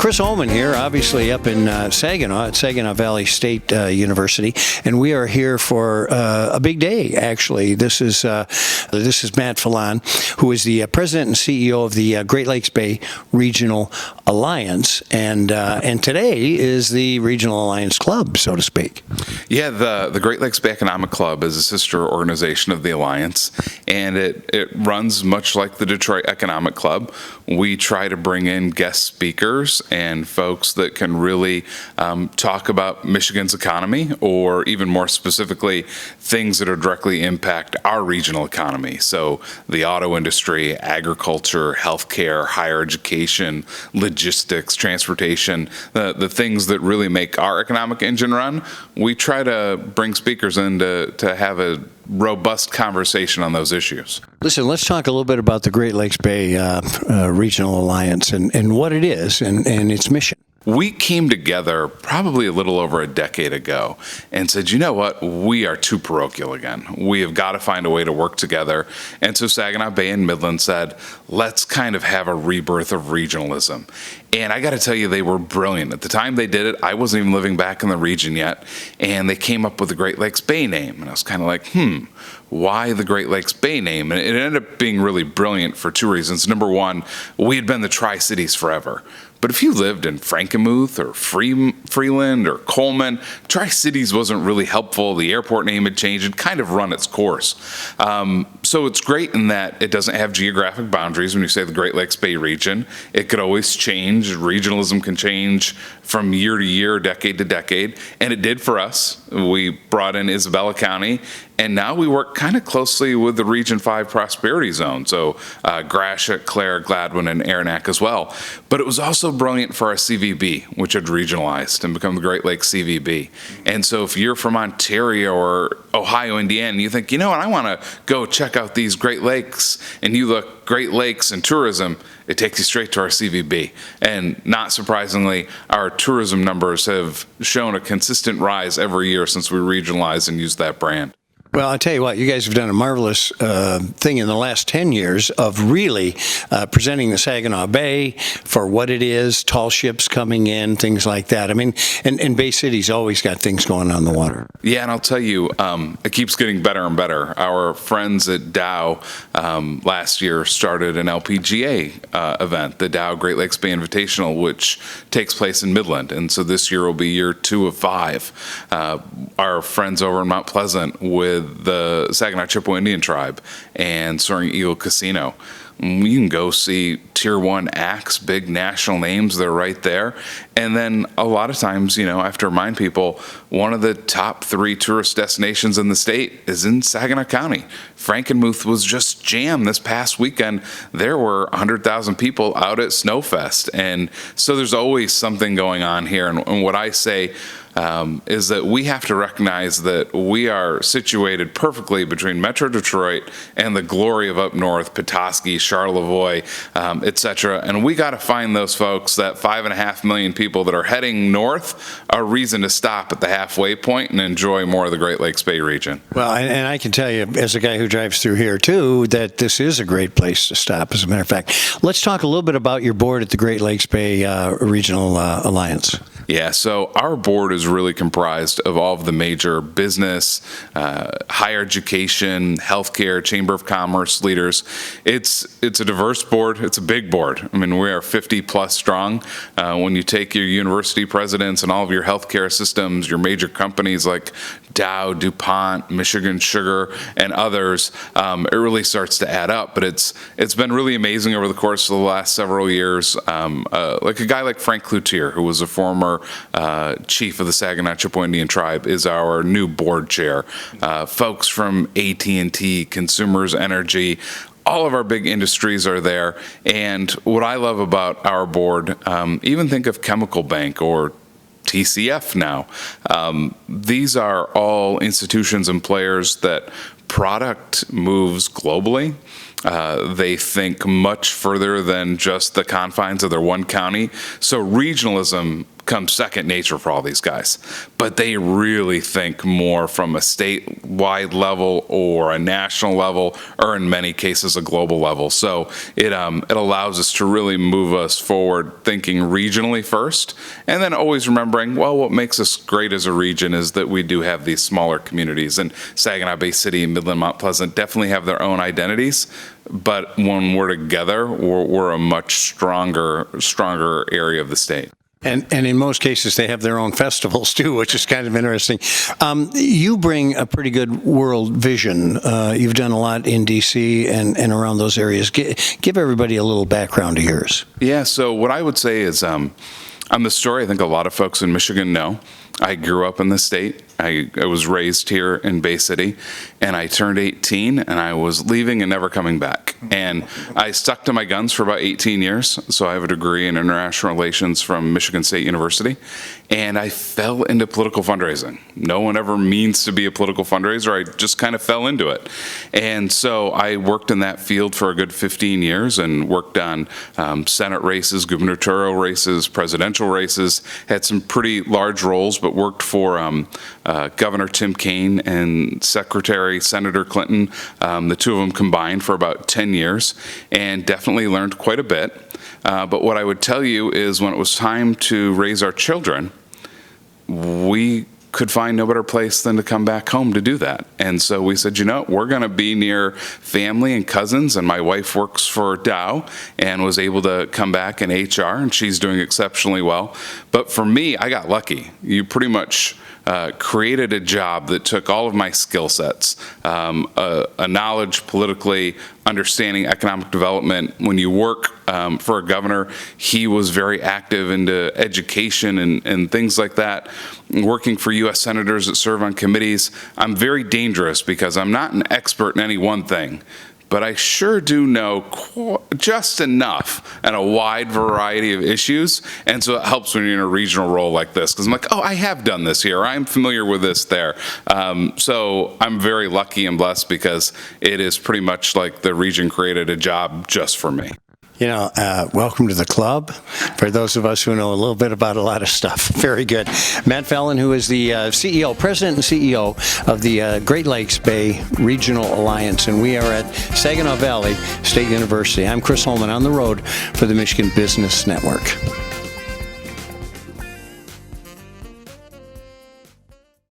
Chris Holman here, obviously up in Saginaw at Saginaw Valley State University, and we are here for a big day. Actually, this is Matt Felan, who is the president and CEO of the Great Lakes Bay Regional Alliance, and today is the Regional Alliance Club, so to speak. Yeah, the Great Lakes Bay Economic Club is a sister organization of the Alliance, and it runs much like the Detroit Economic Club. We try to bring in guest speakers and folks that can really talk about Michigan's economy, or even more specifically, things that are directly impact our regional economy. So the auto industry, agriculture, healthcare, higher education, logistics, transportation, the things that really make our economic engine run. We try to bring speakers in to have a robust conversation on those issues. Listen, let's talk a little bit about the Great Lakes Bay Regional Alliance and what it is and its mission. We came together probably a little over a decade ago and said, you know what, we are too parochial again. We have got to find a way to work together. And so Saginaw Bay and Midland said, let's kind of have a rebirth of regionalism. And I got to tell you, they were brilliant. At the time they did it, I wasn't even living back in the region yet. And they came up with the Great Lakes Bay name. And I was kind of like, why the Great Lakes Bay name? And it ended up being really brilliant for two reasons. Number one, we had been the Tri-Cities forever. But if you lived in Frankenmuth or Freeland or Coleman, Tri-Cities wasn't really helpful. The airport name had changed and kind of run its course. So it's great in that it doesn't have geographic boundaries. When you say the Great Lakes Bay region, it could always change. Regionalism can change from year to year, decade to decade. And it did for us. We brought in Isabella County, and now we work kind of closely with the Region 5 Prosperity Zone. So Gratiot, Clare, Gladwin, and Aranac as well. But it was also brilliant for our CVB, which had regionalized and become the Great Lakes CVB. And so if you're from Ontario or Ohio, Indiana, and you think, you know what, I want to go check out these Great Lakes, and you look Great Lakes and tourism, it takes you straight to our CVB. And not surprisingly, our tourism numbers have shown a consistent rise every year since we regionalized and used that brand. Well, I'll tell you what, you guys have done a marvelous thing in the last 10 years of really presenting the Saginaw Bay for what it is, tall ships coming in, things like that. I mean, and Bay City's always got things going on the water. Yeah, and I'll tell you, it keeps getting better and better. Our friends at Dow last year started an LPGA event, the Dow Great Lakes Bay Invitational, which takes place in Midland. And so this year will be year 2 of 5. Our friends over in Mount Pleasant with the Saginaw Chippewa Indian Tribe and Soaring Eagle Casino. You can go see Tier 1 acts, big national names, they're right there. And then a lot of times, I have to remind people, one of the top 3 tourist destinations in the state is in Saginaw County. Frankenmuth was just jammed this past weekend. There were 100,000 people out at Snowfest. And so there's always something going on here. And what I say is that we have to recognize that we are situated perfectly between Metro Detroit and the glory of up north, Petoskey, Charlevoix, etc. And we got to find those folks, that 5.5 million people that are heading north, a reason to stop at the halfway point and enjoy more of the Great Lakes Bay region. Well, and I can tell you, as a guy who drives through here too, that this is a great place to stop, as a matter of fact. Let's talk a little bit about your board at the Great Lakes Bay Regional Alliance. Yeah, so our board is really comprised of all of the major business, higher education, healthcare, Chamber of Commerce leaders. It's a diverse board. It's a big board. I mean, we are 50 plus strong. When you take your university presidents and all of your healthcare systems, your major companies like Dow, DuPont, Michigan Sugar, and others, it really starts to add up. But it's been really amazing over the course of the last several years. Like a guy like Frank Cloutier, who was a former chief of the Saginaw Chippewa Indian Tribe, is our new board chair. Folks from AT&T, Consumers Energy, all of our big industries are there. And what I love about our board, even think of Chemical Bank or TCF now. These are all institutions and players that product moves globally. They think much further than just the confines of their one county. So regionalism come second nature for all these guys. But they really think more from a statewide level or a national level, or in many cases a global level. So it allows us to really move us forward thinking regionally first, and then always remembering, well, what makes us great as a region is that we do have these smaller communities, and Saginaw Bay City and Midland Mount Pleasant definitely have their own identities, but when we're together, we're a much stronger area of the state. And in most cases, they have their own festivals, too, which is kind of interesting. You bring a pretty good world vision. You've done a lot in D.C. and around those areas. Give everybody a little background of yours. Yeah, so what I would say is I'm the story I think a lot of folks in Michigan know. I grew up in the state. I was raised here in Bay City, and I turned 18, and I was leaving and never coming back. And I stuck to my guns for about 18 years, so I have a degree in international relations from Michigan State University, and I fell into political fundraising. No one ever means to be a political fundraiser. I just kind of fell into it. And so I worked in that field for a good 15 years and worked on Senate races, gubernatorial races, presidential races, had some pretty large roles, but worked for Governor Tim Kaine and Senator Clinton, the two of them combined for about 10 years, and definitely learned quite a bit. But what I would tell you is when it was time to raise our children, we could find no better place than to come back home to do that. And so we said, we're going to be near family and cousins, and my wife works for Dow and was able to come back in HR, and she's doing exceptionally well. But for me, I got lucky. You pretty much created a job that took all of my skill sets, a knowledge politically, understanding economic development. When you work for a governor, he was very active into education and things like that. Working for U.S. senators that serve on committees, I'm very dangerous because I'm not an expert in any one thing, but I sure do know just enough and a wide variety of issues, and so it helps when you're in a regional role like this, because I'm like, I have done this here, I'm familiar with this there. So I'm very lucky and blessed because it is pretty much like the region created a job just for me. Welcome to the club, for those of us who know a little bit about a lot of stuff. Very good. Matt Felan, who is the President and CEO of the Great Lakes Bay Regional Alliance, and we are at Saginaw Valley State University. I'm Chris Holman on the road for the Michigan Business Network.